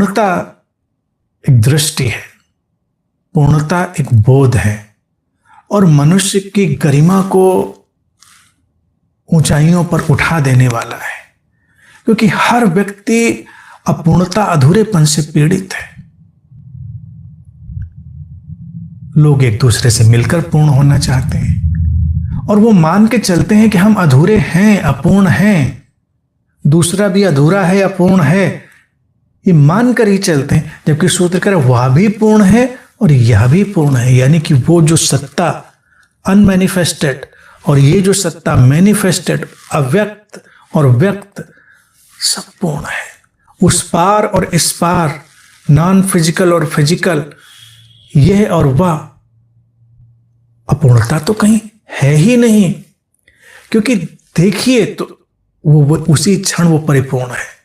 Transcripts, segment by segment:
पूर्णता एक दृष्टि है, पूर्णता एक बोध है और मनुष्य की गरिमा को ऊंचाइयों पर उठा देने वाला है, क्योंकि हर व्यक्ति अपूर्णता, अधूरेपन से पीड़ित है। लोग एक दूसरे से मिलकर पूर्ण होना चाहते हैं और वो मान के चलते हैं कि हम अधूरे हैं, अपूर्ण हैं, दूसरा भी अधूरा है, अपूर्ण है, ये मान कर ही चलते हैं। जबकि सूत्रकार वह भी पूर्ण है और यह भी पूर्ण है, यानी कि वो जो सत्ता अनमैनिफेस्टेड और ये जो सत्ता मैनिफेस्टेड, अव्यक्त और व्यक्त, सब पूर्ण है। उस पार और इस पार, नॉन फिजिकल और फिजिकल, यह और वह, अपूर्णता तो कहीं है ही नहीं। क्योंकि देखिए तो वो उसी क्षण वो परिपूर्ण है।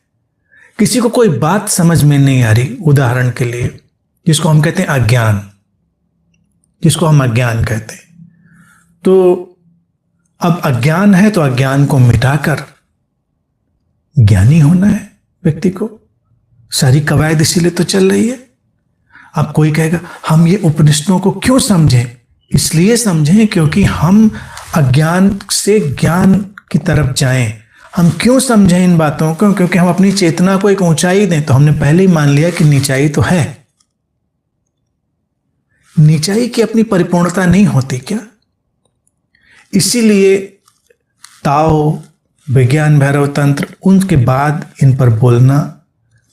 किसी को कोई बात समझ में नहीं आ रही, उदाहरण के लिए जिसको हम कहते हैं अज्ञान, जिसको हम अज्ञान कहते हैं, तो अब अज्ञान है तो अज्ञान को मिटाकर ज्ञानी होना है व्यक्ति को। सारी कवायद इसीलिए तो चल रही है। अब कोई कहेगा हम ये उपनिषदों को क्यों समझें? इसलिए समझें क्योंकि हम अज्ञान से ज्ञान की तरफ जाएं। हम क्यों समझें इन बातों को? क्योंकि हम अपनी चेतना को एक ऊंचाई दें। तो हमने पहले ही मान लिया कि नीचाई तो है। नीचाई की अपनी परिपूर्णता नहीं होती क्या? इसीलिए ताओ, विज्ञान भैरव तंत्र, उनके बाद इन पर बोलना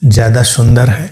ज्यादा सुंदर है।